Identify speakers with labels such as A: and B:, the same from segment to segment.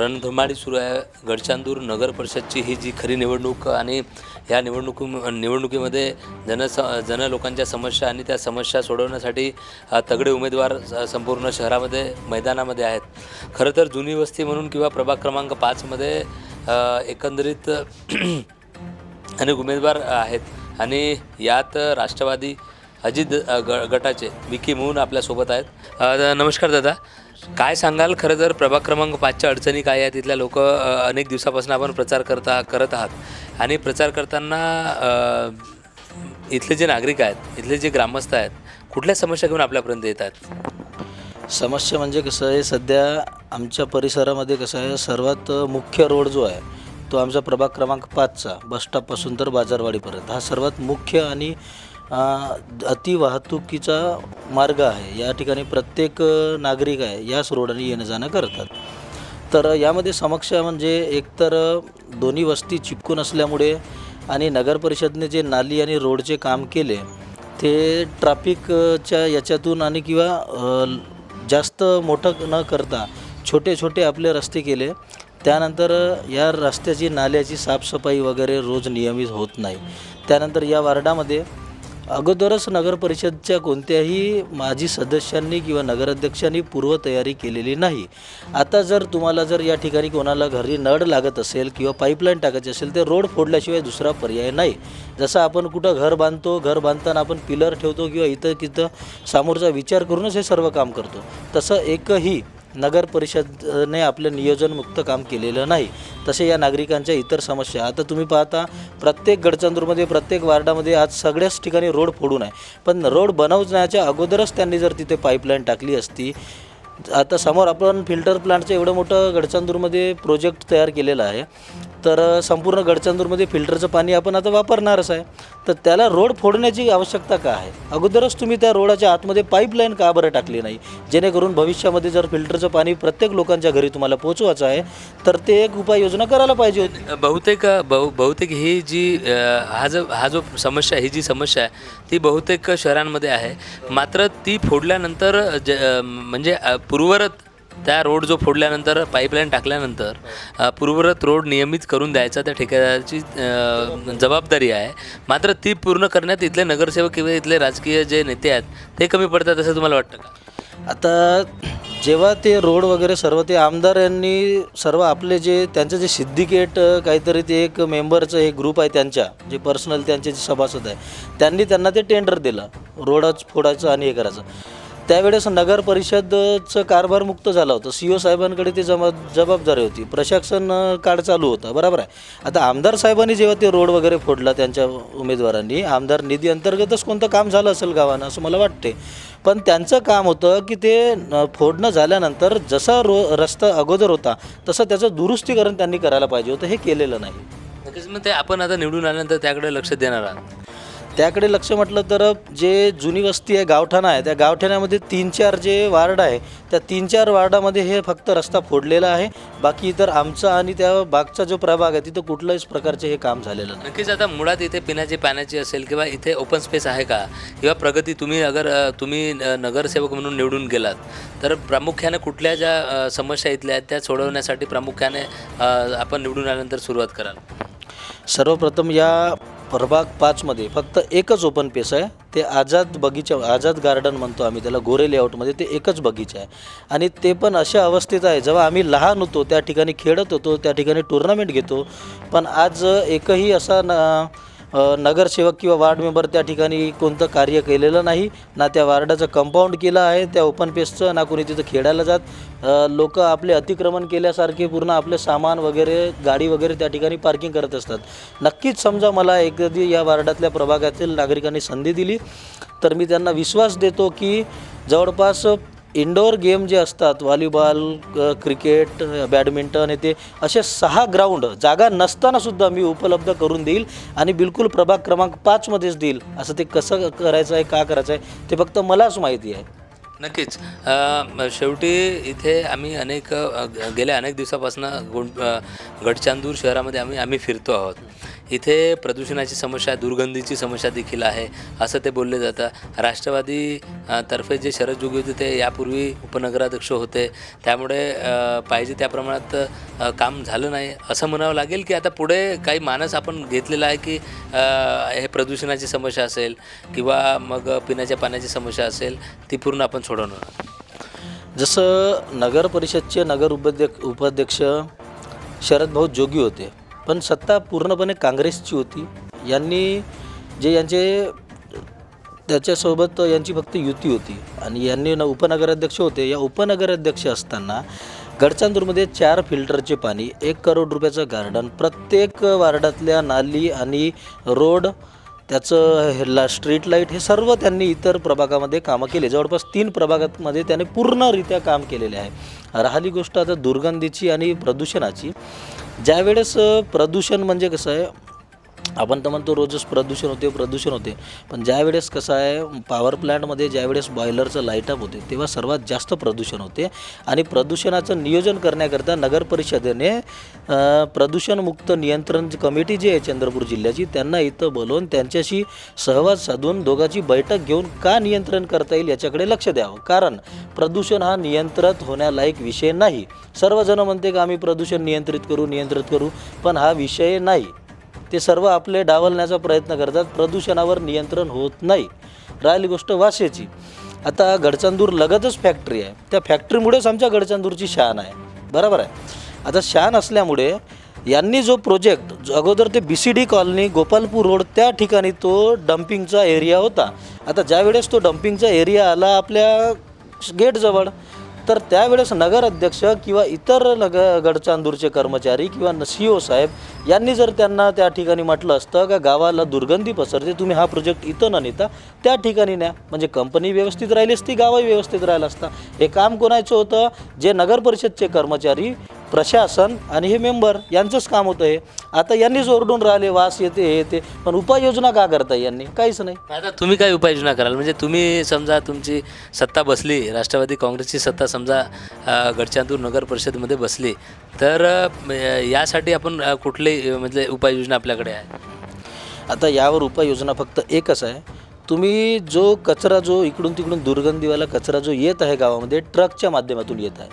A: रणधुमाळी सुरू आहे. गडचांदूर नगर परिषदची ही जी खरी निवडणूक आणि ह्या निवडणुकीमध्ये जन लोकांच्या समस्या आणि त्या समस्या सोडवण्यासाठी तगडे उमेदवार संपूर्ण शहरामध्ये मैदानामध्ये आहेत. खरं तर जुनी वस्ती म्हणून किंवा प्रभाग क्रमांक 5मध्ये एकंदरीत अनेक उमेदवार आहेत आणि यात राष्ट्रवादी अजित गटाचे विकी मोहन आपल्यासोबत आहेत. नमस्कार दादा, काय सांगाल? खरं तर प्रभाग क्रमांक 5च्या अडचणी काय आहेत? तिथल्या लोक अनेक दिवसापासून आपण प्रचार करत आहात आणि प्रचार करताना इथले जे नागरिक आहेत, इथले जे ग्रामस्थ आहेत, कुठल्या समस्या घेऊन आपल्यापर्यंत येत आहेत?
B: समस्या म्हणजे कसं आहे, सध्या आमच्या परिसरामध्ये कसं आहे, सर्वात मुख्य रोड जो आहे तो आमचा प्रभाग क्रमांक 5चा बसस्टॉपपासून तर बाजारवाडीपर्यंत हा सर्वात मुख्य आणि अतिवाहतुकीचा मार्ग आहे. या ठिकाणी प्रत्येक नागरिक आहे याच रोडाने येणं जाणं करतात. तर यामध्ये समस्या म्हणजे एकतर दोन्ही वस्ती चिपकून असल्यामुळे आणि नगर परिषदने जे नाली आणि रोडचे काम केले ते ट्रॅफिकच्या याच्यातून आणि किंवा जास्त मोठं न करता छोटे छोटे आपले रस्ते केले. त्यानंतर या रस्त्याची नाल्याची साफसफाई वगैरे रोज नियमित होत नाही. त्यानंतर या वार्डामध्ये अगोदरच नगर परिषदच्या कोणत्याही माजी सदस्यांनी किंवा नगराध्यक्षांनी पूर्वतयारी केलेली नाही. आता तुम्हाला या ठिकाणी कोणाला घरी नळ लागत असेल किंवा पाईपलाईन टाकायची असेल तर रोड फोडल्याशिवाय दुसरा पर्याय नाही. जसं आपण कुठं घर बांधतो, घर बांधताना आपण पिलर ठेवतो किंवा इथं समोरचा विचार करूनच हे सर्व काम करतो, तसं एकही नगर परिषदने आपलं नियोजनमुक्त काम केलेलं नाही. तसे या नागरिकांच्या इतर समस्या आता तुम्ही पाहता, प्रत्येक गडचंदूरमध्ये प्रत्येक वार्डामध्ये आज सगळ्याच ठिकाणी रोड फोडून आहे. पण रोड बनवण्याच्या अगोदरच त्यांनी जर तिथे पाईपलाईन टाकली असती. आता समोर आपण फिल्टर प्लांटचं एवढं मोठं गडचंदूरमध्ये प्रोजेक्ट तयार केलेलं आहे, तर संपूर्ण गडचंदूरमध्ये फिल्टरचं पाणी आपण आता वापरणारच आहे. तर त्याला रोड फोडण्याची आवश्यकता का आहे? अगोदरच तुम्ही त्या रोडाच्या आतमध्ये पाईपलाईन का बरं टाकली नाही, जेणेकरून भविष्यामध्ये जर फिल्टरचं पाणी प्रत्येक लोकांच्या घरी तुम्हाला पोचवायचं आहे तर ते एक उपाययोजना करायला पाहिजे होती.
A: बहुतेक ही जी हा जो समस्या ही जी समस्या आहे ती बहुतेक शहरांमध्ये आहे. मात्र ती फोडल्यानंतर म्हणजे पूर्वरत त्या रोड जो फोडल्यानंतर पाईपलाईन टाकल्यानंतर पूर्वरत रोड नियमित करून द्यायचा त्या ठेकेदाराची जबाबदारी आहे. मात्र ती पूर्ण करण्यात इथले नगरसेवक किंवा इथले राजकीय जे नेते आहेत ते कमी पडतात असं तुम्हाला वाटतं का?
B: आता जेव्हा ते रोड वगैरे सर्व ते आमदार यांनी सर्व आपले त्यांचं जे सिंडिकेट काहीतरी ते एक मेंबरचं एक ग्रुप आहे त्यांच्या जे पर्सनल त्यांचे जे सभासद आहे त्यांना ते टेंडर दिलं रोडच फोडायचं आणि हे करायचं. त्यावेळेस नगर परिषदचं कारभार मुक्त झाला होता. CO साहेबांकडे ते जबाबदारी होती. प्रशासन काळ चालू होता, बरोबर आहे. आता आमदार साहेबांनी जेव्हा ते रोड वगैरे फोडला त्यांच्या उमेदवारांनी, आमदार निधी अंतर्गतच कोणतं काम झालं असेल गावानं असं मला वाटते. पण त्यांचं काम होतं की ते फोडणं झाल्यानंतर जसा रस्ता अगोदर होता तसं त्याचं दुरुस्तीकरण त्यांनी करायला पाहिजे होतं. हे केलेलं नाही.
A: नक्कीच. मग ते आपण आता निवडून आल्यानंतर त्याकडे लक्ष देणार आहात?
B: त्याकडे लक्ष म्हटलं तर जे जुनी वस्ती आहे, गावठाणा आहे, त्या गावठाण्यामध्ये 3-4 जे वार्ड आहे त्या 3-4 वार्डामध्ये हे फक्त रस्ता फोडलेला आहे. बाकी इतर आमचा आणि त्या बागचा जो प्रभाग आहे तिथं कुठल्याच प्रकारचे हे काम झालेलं नाही.
A: नक्कीच. आता मुळात इथे पिण्याची पाण्याची असेल किंवा इथे ओपन स्पेस आहे का किंवा प्रगती तुम्ही नगरसेवक म्हणून निवडून गेलात तर प्रामुख्याने कुठल्या ज्या समस्या इथल्या आहेत त्या सोडवण्यासाठी प्रामुख्याने आपण निवडून आल्यानंतर सुरुवात कराल?
B: सर्वप्रथम या प्रभाग 5मध्ये फक्त एकच ओपन स्पेस आहे. ते आझाद गार्डन म्हणतो आम्ही त्याला, गोरे लेआउटमध्ये ते एकच बगीचा आहे. आणि ते पण अशा अवस्थेत आहे, जेव्हा आम्ही लहान होतो त्या ठिकाणी खेळत होतो, त्या ठिकाणी टुर्नामेंट घेतो. पण आज एकही असा नगरसेवक किंवा वार्ड मेंबर त्या ठिकाणी कोणतं कार्य केलेलं नाही. ना त्या वार्डाचं कंपाऊंड केलं आहे त्या ओपन स्पेसचं, ना कोणी तिथं खेळायला जात. लोक आपले अतिक्रमण केल्यासारखे पूर्ण आपले सामान वगैरे गाडी वगैरे त्या ठिकाणी पार्किंग करत असतात. नक्कीच समजा मला एखादी या वार्डातल्या प्रभागातील नागरिकांनी संधी दिली तर मी त्यांना विश्वास देतो की जवळपास इंडोर गेम जे असतात, व्हॉलीबॉल, क्रिकेट, बॅडमिंटन, ते असे 6 ग्राउंड जागा नसतानासुद्धा मी उपलब्ध करून देईल आणि बिलकुल प्रभाग क्रमांक 5मध्येच देईल. असं ते कसं करायचं आहे, का करायचं आहे ते फक्त मलाच माहिती आहे.
A: नक्कीच. शेवटी इथे आम्ही गेल्या अनेक दिवसापासून गडचांदूर शहरामध्ये आम्ही फिरतो आहोत. इथे प्रदूषणाची समस्या, दुर्गंधीची समस्या देखील आहे असं ते बोलले जातं. राष्ट्रवादी तर्फे जे शरद जोगी होते ते यापूर्वी उपनगराध्यक्ष होते, त्यामुळे पाहिजे त्या प्रमाणात काम झालं नाही असं म्हणावं लागेल, की आता पुढे काही मानस आपण घेतलेला आहे की हे प्रदूषणाची समस्या असेल किंवा मग पिण्याच्या पाण्याची समस्या असेल ती पूर्ण आपण सोडवणार.
B: जसं नगर परिषदचे उपाध्यक्ष शरदभाऊ जोगी होते, पण सत्ता पूर्णपणे काँग्रेसची होती. यांनी जे त्याच्यासोबत यांची फक्त युती होती आणि यांनी उपनगराध्यक्ष होते. या उपनगराध्यक्ष असताना गडचांदूरमध्ये 4 फिल्टरचे पाणी, 1 करोड रुपयाचं गार्डन, प्रत्येक वार्डातल्या नाली आणि रोड, त्याचं स्ट्रीट लाईट, हे सर्व त्यांनी इतर प्रभागामध्ये कामं केले. जवळपास 3 प्रभागामध्ये त्याने पूर्णरित्या काम केलेले आहे. राहिली गोष्ट आता दुर्गंधीची आणि प्रदूषणाची. ज्यावेळेस प्रदूषण म्हणजे कसं आहे, आपण तर म्हणतो रोजच प्रदूषण होते, पण ज्यावेळेस कसं आहे, पॉवर प्लॅन्टमध्ये ज्यावेळेस बॉयलरचं लाईटअप होते तेव्हा सर्वात जास्त प्रदूषण होते. आणि प्रदूषणाचं नियोजन करण्याकरता नगर परिषदेने प्रदूषणमुक्त नियंत्रण कमिटी जी आहे चंद्रपूर जिल्ह्याची, त्यांना इथं बोलवून त्यांच्याशी संवाद साधून दोघांची बैठक घेऊन का नियंत्रण करता येईल याच्याकडे लक्ष द्यावं. कारण प्रदूषण हा नियंत्रित होण्यालायक विषय नाही. सर्वजण म्हणते की आम्ही प्रदूषण नियंत्रित करू, पण हा विषय नाही. ते सर्व आपले डावलण्याचा प्रयत्न करतात. प्रदूषणावर नियंत्रण होत नाही. राहिली गोष्ट वाशेची. आता गडचांदूर लगतच फॅक्टरी आहे, त्या फॅक्टरीमुळेच आमच्या गडचांदूरची शान आहे, बरोबर आहे. आता शान असल्यामुळे यांनी जो प्रोजेक्ट अगोदर ते BCD कॉलनी, गोपालपूर रोड, त्या ठिकाणी तो डम्पिंगचा एरिया होता. आता ज्यावेळेस तो डम्पिंगचा एरिया आला आपल्या गेटजवळ, तर त्यावेळेस नगराध्यक्ष किंवा इतर गडचांदूरचे कर्मचारी किंवा CO साहेब यांनी जर त्यांना त्या ठिकाणी म्हटलं असतं का गावाला दुर्गंधी पसरते, तुम्ही हा प्रोजेक्ट इथं न नेता त्या ठिकाणी न्या, म्हणजे कंपनी व्यवस्थित राहिली असती, गावही व्यवस्थित राहिला असता. हे काम कोणाचं होतं? जे नगर परिषदचे कर्मचारी, प्रशासन आणि हे मेंबर यांचंच काम होतं हे. आता यांनीच ओरडून राहिले, वास येते, हे येते, पण उपाययोजना का करता यांनी? काहीच नाही.
A: आता तुम्ही काय उपाययोजना कराल? म्हणजे तुम्ही समजा तुमची सत्ता बसली, राष्ट्रवादी काँग्रेसची सत्ता समजा गडचांदूर नगर परिषदेमध्ये बसली, तर यासाठी आपण कुठली म्हणजे उपाययोजना आपल्याकडे आहे?
B: आता यावर उपाययोजना फक्त एकच आहे. तुम्ही जो कचरा, जो इकडून तिकडून दुर्गंधीवाला कचरा जो येत आहे गावामध्ये, ट्रकच्या माध्यमातून येत आहे,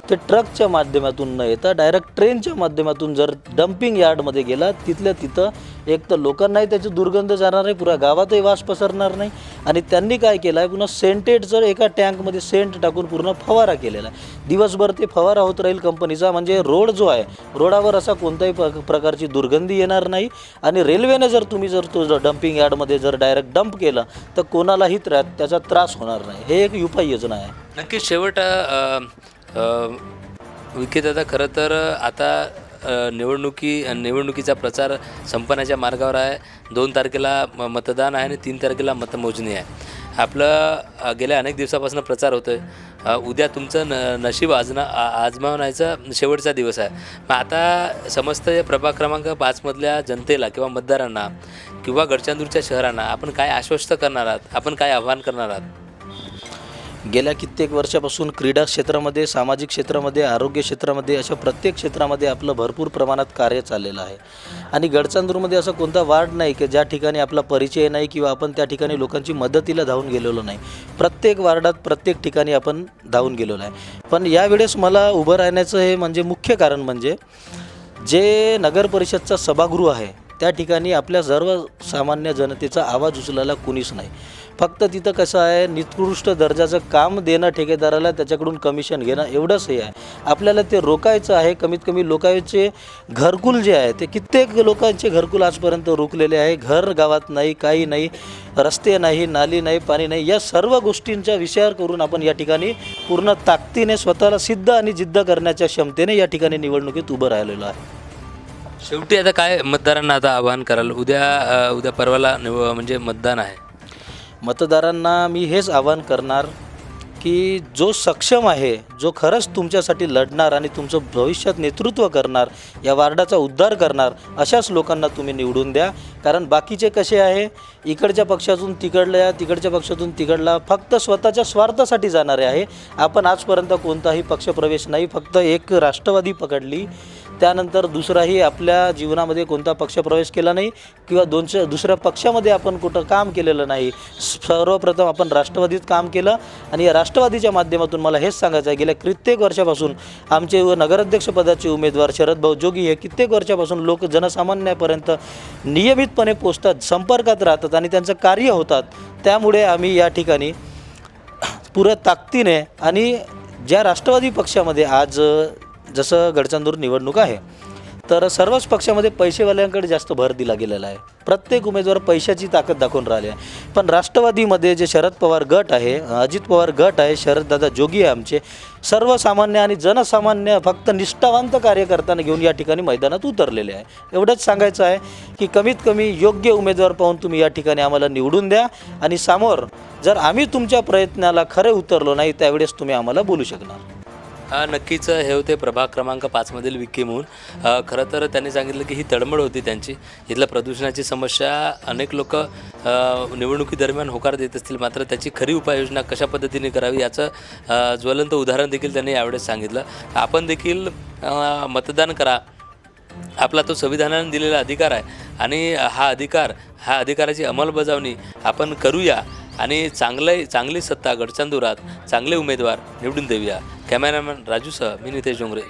B: ते ट्रकच्या माध्यमातून न येता डायरेक्ट ट्रेनच्या माध्यमातून जर डम्पिंग यार्डमध्ये गेला, तिथल्या तिथं एक तर लोकांनाही त्याची दुर्गंध जाणार नाही, पुरा गावातही वास पसरणार नाही. आणि त्यांनी काय केलं आहे, पुन्हा सेंटेड जर एका टँकमध्ये सेंट टाकून पूर्ण फवारा केलेला आहे. दिवसभर ते फवारा होत राहील कंपनीचा, म्हणजे रोड जो आहे, रोडावर असा कोणत्याही प्रकारची दुर्गंधी येणार नाही. आणि रेल्वेने जर तुम्ही तो डम्पिंग यार्डमध्ये जर डायरेक्ट डंप केलं तर कोणालाही त्याचा त्रास होणार नाही. हे एक उपाययोजना आहे.
A: नक्कीच. शेवट विखेदादा, खरं तर आता निवडणुकीचा प्रचार संपण्याच्या मार्गावर आहे. 2 तारखेला मतदान आहे आणि 3 तारखेला मतमोजणी आहे. आपलं गेल्या अनेक दिवसापासून प्रचार होतो आहे. उद्या तुमचं नशीब आजमावण्याचा शेवटचा दिवस आहे. मग आता समस्त प्रभाग क्रमांक 5मधल्या जनतेला किंवा मतदारांना किंवा गडचांदूरच्या शहरांना आपण काय आश्वस्त करणार आहात? आपण काय आव्हान करणार आहात?
B: गेल्या कित्येक वर्षापासून क्रीडा क्षेत्रामध्ये, सामाजिक क्षेत्रामध्ये, आरोग्य क्षेत्रामध्ये, अशा प्रत्येक क्षेत्रामध्ये आपलं भरपूर प्रमाणात कार्य चाललेलं आहे. आणि गडचांदूरमध्ये असा कोणता वार्ड नाही की ज्या ठिकाणी आपला परिचय नाही किंवा आपण त्या ठिकाणी लोकांची मदतीला धावून गेलेलो नाही. प्रत्येक वार्डात, प्रत्येक ठिकाणी आपण धावून गेलेलो आहे. पण यावेळेस मला उभं राहण्याचं हे म्हणजे मुख्य कारण म्हणजे जे नगर परिषदचा सभागृह आहे त्या ठिकाणी आपल्या सर्वसामान्य जनतेचा आवाज उचलायला कोणीच नाही. फक्त तिथं कसं आहे, निकृष्ट दर्जाचं काम देणं ठेकेदाराला, त्याच्याकडून कमिशन घेणं, एवढंच हे आहे. आपल्याला ते रोखायचं आहे. कमीत कमी लोकांचे घरकुल जे आहे ते कित्येक लोकांचे घरकुल आजपर्यंत रोखलेले आहे. घर गावात नाही, काही नाही, रस्ते नाही, नाली नाही, पाणी नाही. या सर्व गोष्टींचा विचार करून आपण या ठिकाणी पूर्ण ताकदीने स्वतःला सिद्ध आणि जिद्द करण्याच्या क्षमतेने या ठिकाणी निवडणुकीत उभं राहिलेलो आहे.
A: शेवटी आता काय मतदारांना आता आवाहन कराल? उद्या परवाला म्हणजे मतदान आहे.
B: मतदारांना मी हेच आवाहन करणार की जो सक्षम आहे, जो खरंच तुमच्यासाठी लढणार आणि तुमचं भविष्यात नेतृत्व करणार, या वार्डाचा उद्धार करणार, अशाच लोकांना तुम्ही निवडून द्या. कारण बाकीचे कसे आहे, इकडच्या पक्षातून तिकडल्या, तिकडच्या पक्षातून तिकडला, फक्त स्वतःच्या स्वार्थासाठी जाणारे आहे. आपण आजपर्यंत कोणताही पक्षप्रवेश नाही, फक्त एक राष्ट्रवादी पकडली, त्यानंतर दुसराही आपल्या जीवनामध्ये कोणता पक्षप्रवेश केला नाही किंवा दुसऱ्या पक्षामध्ये आपण कुठं काम केलेलं नाही. सर्वप्रथम आपण राष्ट्रवादीत काम केलं आणि या राष्ट्रवादीच्या माध्यमातून मला हेच सांगायचं आहे, गेल्या कित्येक वर्षापासून आमचे नगराध्यक्षपदाचे उमेदवार शरदभाऊ जोगी हे कित्येक वर्षापासून लोक जनसामान्यापर्यंत नियमितपणे पोचतात, संपर्कात राहतात आणि त्यांचं कार्य होतात. त्यामुळे आम्ही या ठिकाणी पुऱ्या ताकदीने आणि ज्या राष्ट्रवादी पक्षामध्ये आज जसं गडचंदूर निवडणूक आहे तर सर्वच पक्षामध्ये पैसेवाल्यांकडे जास्त भर दिला गेलेला आहे. प्रत्येक उमेदवार पैशाची ताकद दाखवून राहिले आहे. पण राष्ट्रवादीमध्ये जे शरद पवार गट आहे, अजित पवार गट आहे, शरददादा जोगी आहे, आमचे सर्वसामान्य आणि जनसामान्य फक्त निष्ठावंत कार्यकर्त्यांना घेऊन या ठिकाणी मैदानात उतरलेले आहे. एवढंच सांगायचं आहे की कमीत कमी योग्य उमेदवार पाहून तुम्ही या ठिकाणी आम्हाला निवडून द्या आणि समोर जर आम्ही तुमच्या प्रयत्नाला खरे उतरलो नाही त्यावेळेस तुम्ही आम्हाला बोलू शकणार.
A: नक्कीच हे होते प्रभाग क्रमांक 5मधील विक्की म्हणून. खरं तर त्यांनी सांगितलं की ही तळमळ होती त्यांची. इथल्या प्रदूषणाची समस्या अनेक लोक निवडणुकीदरम्यान होकार देत असतील, मात्र त्याची खरी उपाययोजना कशा पद्धतीने करावी याचं ज्वलंत उदाहरण देखील त्यांनी यावेळेस सांगितलं. आपण देखील मतदान करा, आपला तो संविधानाने दिलेला अधिकार आहे आणि हा अधिकाराची अंमलबजावणी आपण करूया आणि चांगली सत्ता गडचंदुरात चांगले उमेदवार निवडून देऊया. कॅमेरामॅन राजूसह मी नितेश डोंगरे.